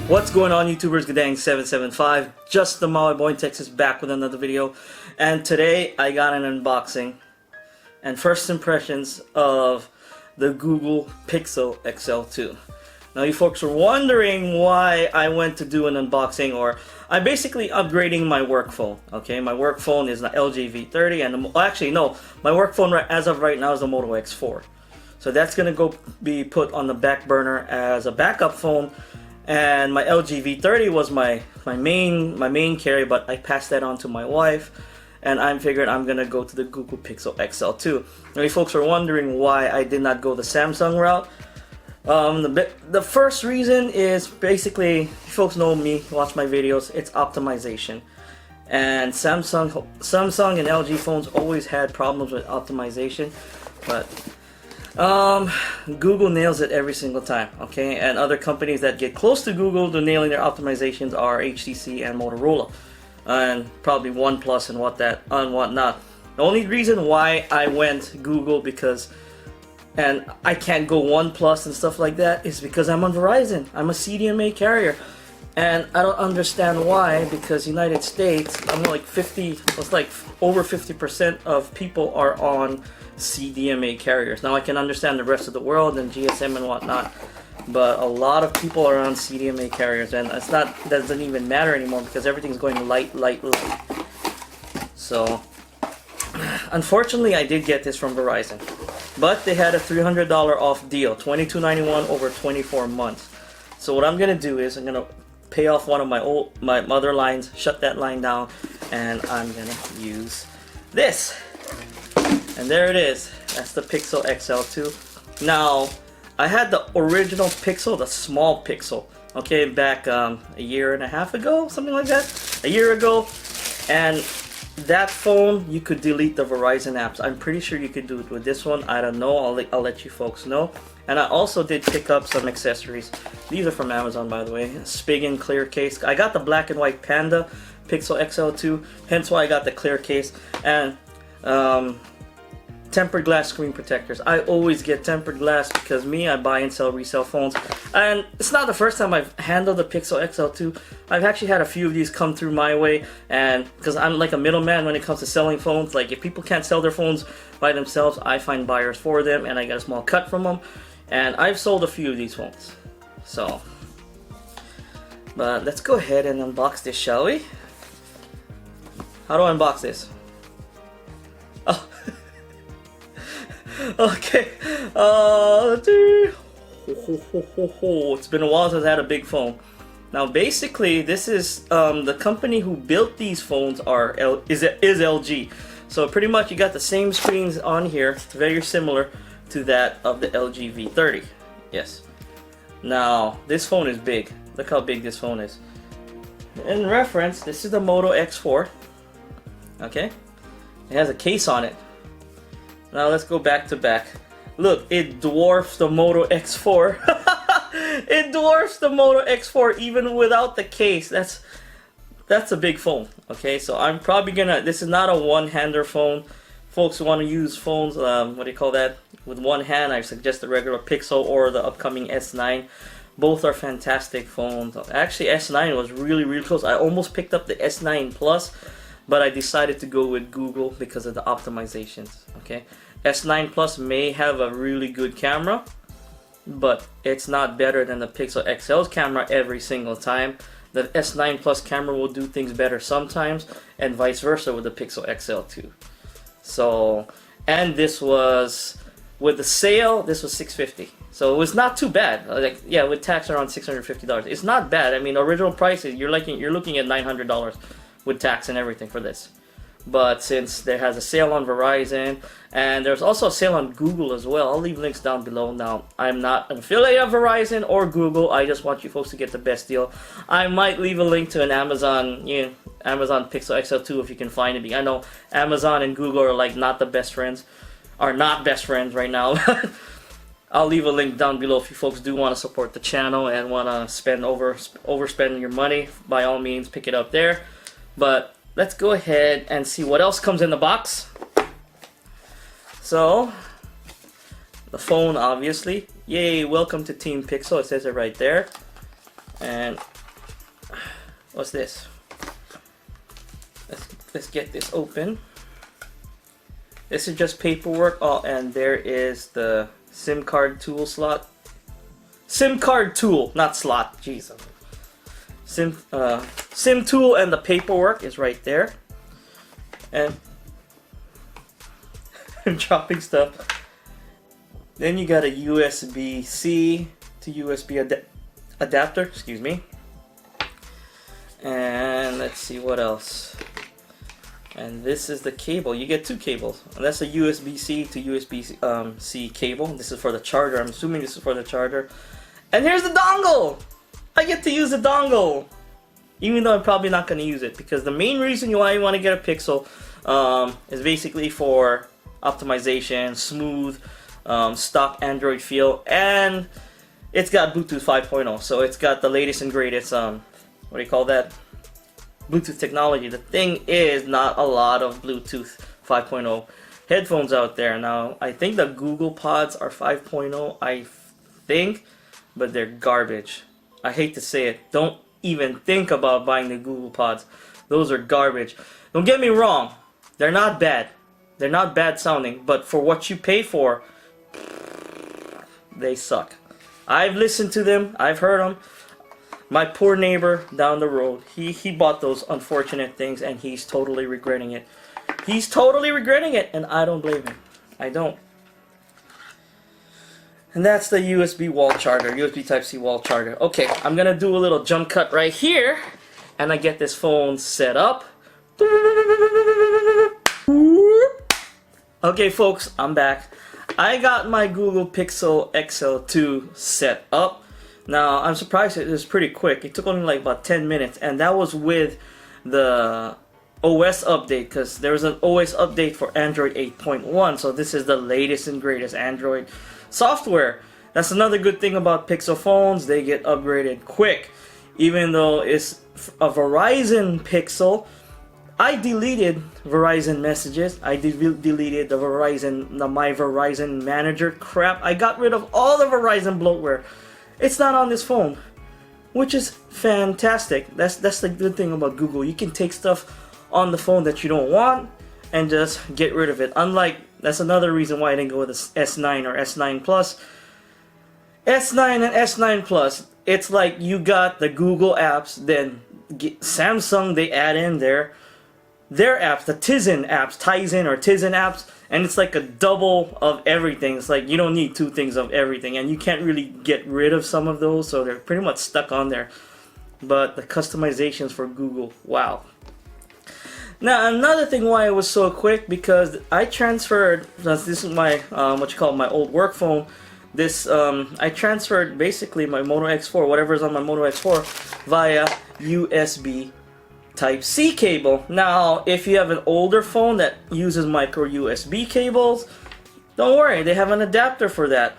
What's going on, YouTubers? Guddang775, just the Maui boy in Texas, back with another video. And today I got an unboxing and first impressions of the Google Pixel XL2. Now you folks are wondering why I went to do an unboxing, or I'm basically upgrading my work phone. Okay, my work phone is the LG V30, and actually no, my work phone as of right now is the Moto X4. So that's gonna be put on the back burner as a backup phone. And my LG V30 was my main carry, but I passed that on to my wife, and I'm figured I'm gonna go to the Google Pixel XL2. Now you folks are wondering why I did not go the Samsung route. The first reason is basically, you folks know me, watch my videos, it's optimization. And Samsung and LG phones always had problems with optimization, but Google nails it every single time, okay? And other companies that get close to Google to nailing their optimizations are HTC and Motorola, and probably OnePlus and whatnot. The only reason why I went Google and I can't go OnePlus and stuff like that is because I'm on Verizon. I'm a CDMA carrier, and I don't understand why. Because United States, I'm like over 50% of people are on CDMA carriers. Now I can understand the rest of the world and GSM and whatnot, but a lot of people are on CDMA carriers, and that doesn't even matter anymore because everything's going light. So unfortunately I did get this from Verizon, but they had a $300 off deal, $22.91 over 24 months. So what I'm gonna do is I'm gonna pay off one of my mother lines, shut that line down, and I'm gonna use this. And there it is. That's the Pixel XL2. Now, I had the original Pixel, the small Pixel, okay, back a year and a half ago, something like that, a year ago. And that phone, you could delete the Verizon apps. I'm pretty sure you could do it with this one. I don't know. I'll let you folks know. And I also did pick up some accessories. These are from Amazon, by the way. Spigen clear case. I got the black and white Panda Pixel XL2, hence why I got the clear case. And tempered glass screen protectors. I always get tempered glass because I buy and sell resale phones, and it's not the first time I've handled the Pixel XL2. I've actually had a few of these come through my way, and because I'm like a middleman when it comes to selling phones, like if people can't sell their phones by themselves, I find buyers for them and I get a small cut from them, and I've sold a few of these phones. So, but let's go ahead and unbox this, shall we? How do I unbox this? Oh. Okay, it's been a while since I had a big phone. Now basically this is the company who built these phones is LG. So pretty much you got the same screens on here, very similar to that of the LG V30. Yes. Now this phone is big. Look how big this phone is. In reference, this is the Moto X4. Okay, it has a case on it. Now let's go back to back. Look, it dwarfs the Moto X4. It dwarfs the Moto X4 even without the case. That's a big phone. Okay, so I'm probably gonna. This is not a one-hander phone. Folks who want to use phones, what do you call that? With one hand, I suggest the regular Pixel or the upcoming S9. Both are fantastic phones. Actually, S9 was really close. I almost picked up the S9 Plus, but I decided to go with Google because of the optimizations. Okay, S9 Plus may have a really good camera, but it's not better than the Pixel XL's camera every single time. The S9 Plus camera will do things better sometimes, and vice versa with the Pixel XL2. So, and this was, with the sale, this was $650. So it was not too bad. Like, yeah, with tax around $650. It's not bad. I mean, original prices, you're looking at $900 with tax and everything for this. But since there has a sale on Verizon, and there's also a sale on Google as well, I'll leave links down below. Now, I'm not an affiliate of Verizon or Google. I just want you folks to get the best deal. I might leave a link to an Amazon, Amazon Pixel XL2 if you can find it. I know Amazon and Google are like not best friends right now. I'll leave a link down below if you folks do want to support the channel and want to overspend your money. By all means, pick it up there. But let's go ahead and see what else comes in the box. So, the phone, obviously. Yay, welcome to Team Pixel. It says it right there. And What's this? Let's get this open. This is just paperwork. Oh, and there is the SIM card tool slot. SIM card tool, not slot. Jeez. SIM tool, and the paperwork is right there. And I'm dropping stuff. Then you got a USB-C to USB adapter. Excuse me. And let's see what else. And this is the cable. You get two cables. And that's a USB-C to USB-C cable. This is for the charger. I'm assuming this is for the charger. And here's the dongle! I get to use the dongle! Even though I'm probably not going to use it. Because the main reason why you want to get a Pixel is basically for optimization, smooth, stock Android feel. And it's got Bluetooth 5.0. So it's got the latest and greatest, what do you call that? Bluetooth technology. The thing is, not a lot of Bluetooth 5.0 headphones out there. Now, I think the Google Pods are 5.0, I think, but they're garbage. I hate to say it. Don't even think about buying the Google Pods. Those are garbage. Don't get me wrong. They're not bad. They're not bad sounding, but for what you pay for, they suck. I've listened to them. I've heard them. My poor neighbor down the road, he bought those unfortunate things and he's totally regretting it. He's totally regretting it, and I don't blame him. I don't. And that's the USB wall charger, USB Type-C wall charger. Okay, I'm gonna do a little jump cut right here, and I get this phone set up. Okay, folks, I'm back. I got my Google Pixel XL2 set up. Now, I'm surprised it was pretty quick. It took only like about 10 minutes, and that was with the OS update, because there was an OS update for Android 8.1, so this is the latest and greatest Android software. That's another good thing about Pixel phones. They get upgraded quick. Even though it's a Verizon Pixel, I deleted Verizon messages. I deleted my Verizon manager crap. I got rid of all the Verizon bloatware. It's not on this phone, which is fantastic. That's the good thing about Google. You can take stuff on the phone that you don't want and just get rid of it. Unlike, that's another reason why I didn't go with the S9 or S9 Plus. S9 and S9 Plus, it's like you got the Google apps, then Samsung, they add in their apps, the Tizen apps, and it's like a double of everything. It's like you don't need two things of everything, and you can't really get rid of some of those, so they're pretty much stuck on there. But the customizations for Google, wow. Now, another thing why it was so quick, because I transferred, this is my, my old work phone. I transferred basically my Moto X4, whatever is on my Moto X4, via USB Type-C cable. Now, if you have an older phone that uses micro USB cables, don't worry, they have an adapter for that.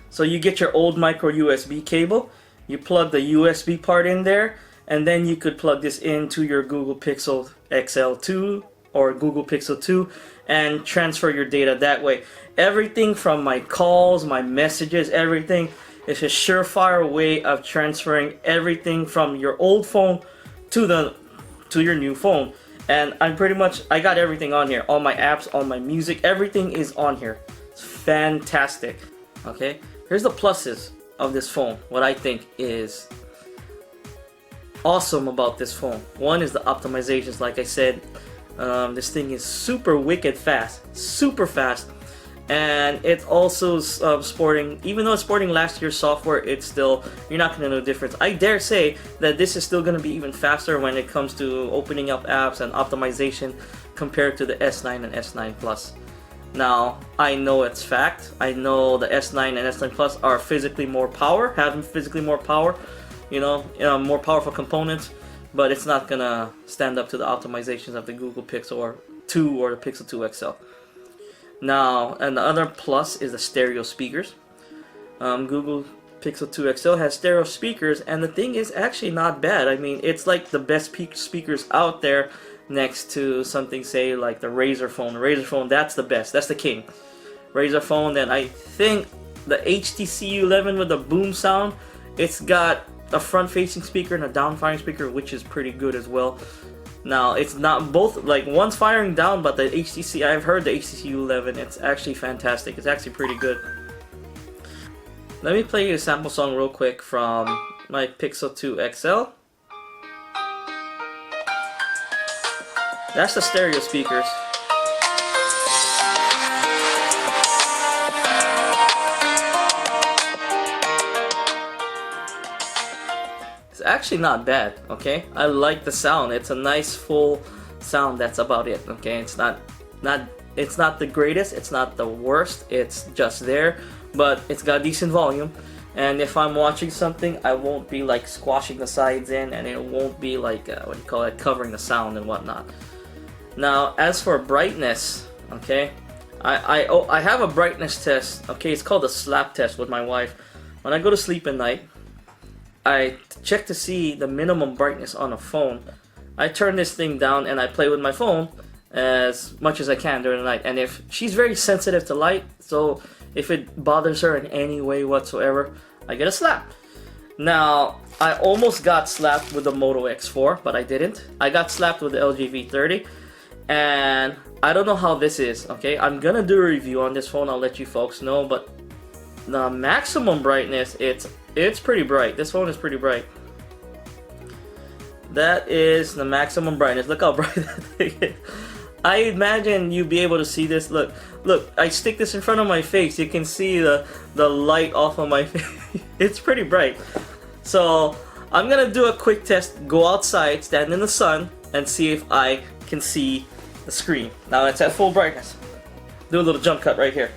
So you get your old micro USB cable, you plug the USB part in there, and then you could plug this into your Google Pixel XL2 or Google Pixel 2 and transfer your data that way. Everything from my calls, my messages, everything is a surefire way of transferring everything from your old phone to your new phone. And I got everything on here. All my apps, all my music, everything is on here. It's fantastic. Okay, here's the pluses of this phone. What I think is awesome about this phone. One is the optimizations. Like I said, this thing is super wicked fast, super fast. And it's also sporting, even though it's sporting last year's software, it's still, you're not going to know the difference. I dare say that this is still going to be even faster when it comes to opening up apps and optimization compared to the S9 and S9 Plus. Now, I know it's fact. I know the S9 and S9 Plus are physically more power, having physically more power, more powerful components, but it's not going to stand up to the optimizations of the Google Pixel 2 or the Pixel 2 XL. Now, and the other plus is the stereo speakers. Google Pixel 2 XL has stereo speakers, and the thing is actually not bad. I mean, it's like the best speakers out there next to something, say, like the Razer phone. The Razer phone, that's the best. That's the king. Razer phone, then I think the HTC U11 with the boom sound, it's got a front-facing speaker and a down-firing speaker, which is pretty good as well. Now, it's not both, like, one's firing down, but the HTC, I've heard the HTC U11, it's actually fantastic. It's actually pretty good. Let me play you a sample song real quick from my Pixel 2 XL. That's the stereo speakers. It's actually not bad, okay? I like the sound. It's a nice full sound. That's about it, okay? It's not the greatest, it's not the worst, it's just there, but it's got decent volume. And if I'm watching something, I won't be like squashing the sides in, and it won't be like what do you call it, covering the sound and whatnot. Now, as for brightness, okay, I have a brightness test. Okay, it's called a slap test with my wife. When I go to sleep at night, I check to see the minimum brightness on a phone. I turn this thing down and I play with my phone as much as I can during the night. And if she's very sensitive to light, so if it bothers her in any way whatsoever, I get a slap. Now, I almost got slapped with the Moto X4, but I didn't. I got slapped with the LG V30, and I don't know how this is, okay? I'm gonna do a review on this phone, I'll let you folks know, but the maximum brightness, it's pretty bright. This phone is pretty bright. That is the maximum brightness. Look how bright that thing is. I imagine you'd be able to see this. Look, I stick this in front of my face. You can see the light off of my face. It's pretty bright. So I'm gonna do a quick test. Go outside, stand in the sun, and see if I can see the screen. Now it's at full brightness. Do a little jump cut right here.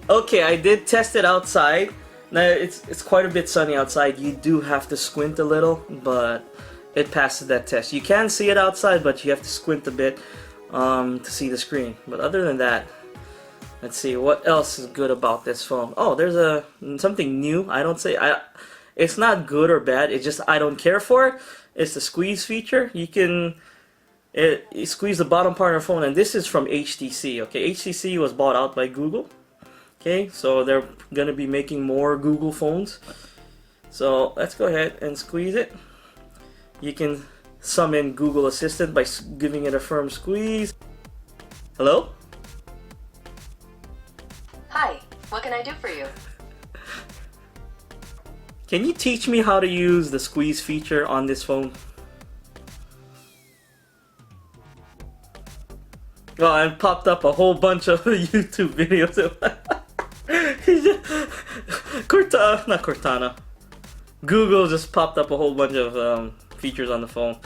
Okay, I did test it outside. Now it's quite a bit sunny outside. You do have to squint a little, but it passes that test. You can see it outside, but you have to squint a bit to see the screen. But other than that, let's see what else is good about this phone. Oh, there's something new. It's not good or bad. It's just I don't care for it. It's the squeeze feature. You squeeze the bottom part of the phone, and this is from HTC. Okay, HTC was bought out by Google. Okay, so they're gonna be making more Google phones. So let's go ahead and squeeze it. You can summon Google Assistant by giving it a firm squeeze. Hello? Hi, what can I do for you? Can you teach me how to use the squeeze feature on this phone? Oh, and popped up a whole bunch of YouTube videos. Not Cortana. Google just popped up a whole bunch of features on the phone.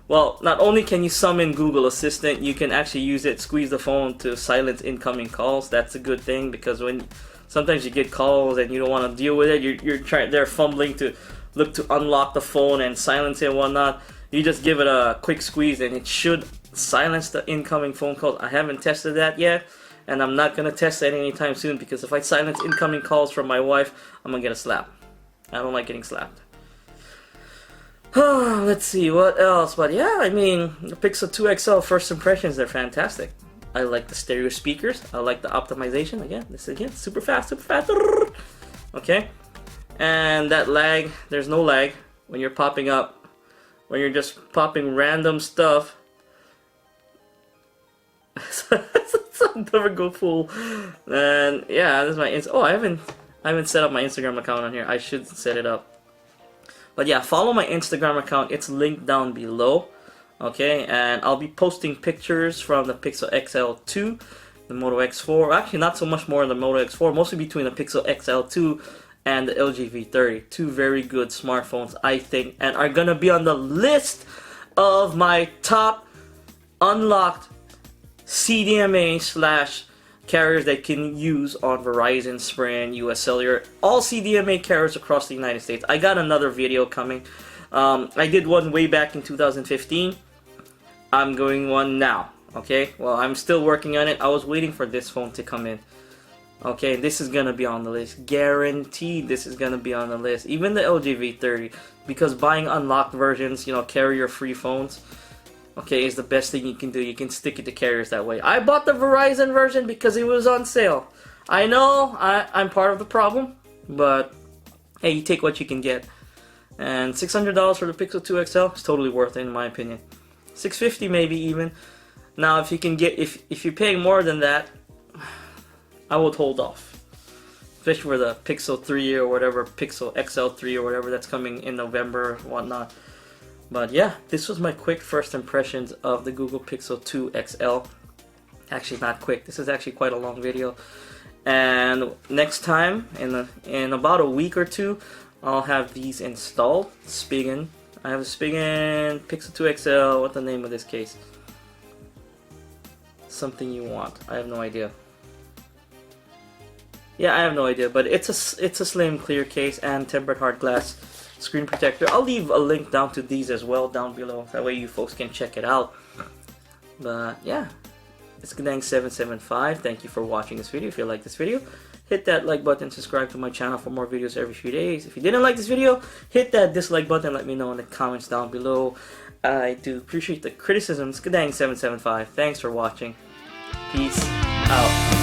Well, not only can you summon Google Assistant, you can actually use it, squeeze the phone to silence incoming calls. That's a good thing, because when sometimes you get calls and you don't want to deal with it, they're fumbling to look to unlock the phone and silence it and whatnot. You just give it a quick squeeze and it should silence the incoming phone calls. I haven't tested that yet, and I'm not gonna test that anytime soon, because if I silence incoming calls from my wife, I'm gonna get a slap. I don't like getting slapped. Let's see what else. But yeah, I mean, the Pixel 2 XL first impressions, they're fantastic. I like the stereo speakers. I like the optimization. Again, super fast. Okay, and that lag, there's no lag when you're popping up, when you're just popping random stuff. I'll never go full. And yeah, this is my I haven't set up my Instagram account on here. I should set it up. But yeah, follow my Instagram account. It's linked down below. Okay, and I'll be posting pictures from the Pixel XL2, the Moto X4. Actually, not so much more in the Moto X4, mostly between the Pixel XL2 and the LG V30. Two very good smartphones, I think, and are gonna be on the list of my top unlocked CDMA / carriers that can use on Verizon, Sprint, US Cellular, all CDMA carriers across the United States. I got another video coming. I did one way back in 2015. I'm going one now. Okay, well, I'm still working on it. I was waiting for this phone to come in. Okay, this is gonna be on the list. Guaranteed this is gonna be on the list. Even the LG V30, because buying unlocked versions, carrier free phones, okay, is the best thing you can do. You can stick it to carriers that way. I bought the Verizon version because it was on sale. I know I'm part of the problem, but hey, you take what you can get. And $600 for the Pixel 2 XL is totally worth it in my opinion. $650 maybe even. Now if you can get, if you're paying more than that, I would hold off. Especially for the Pixel 3 or whatever, Pixel XL3 or whatever that's coming in November or whatnot. But yeah, this was my quick first impressions of the Google Pixel 2 XL. Actually not quick, this is actually quite a long video. And next time, in about a week or two, I'll have these installed. Spigen. I have a Spigen Pixel 2 XL. What's the name of this case? Something you want. I have no idea. Yeah, I have no idea, but it's a slim clear case and tempered hard glass screen protector. I'll leave a link down to these as well down below. That way you folks can check it out. But yeah, it's Guddang775. Thank you for watching this video. If you like this video, hit that like button, subscribe to my channel for more videos every few days. If you didn't like this video, hit that dislike button, let me know in the comments down below. I do appreciate the criticisms. Guddang775. Thanks for watching. Peace out.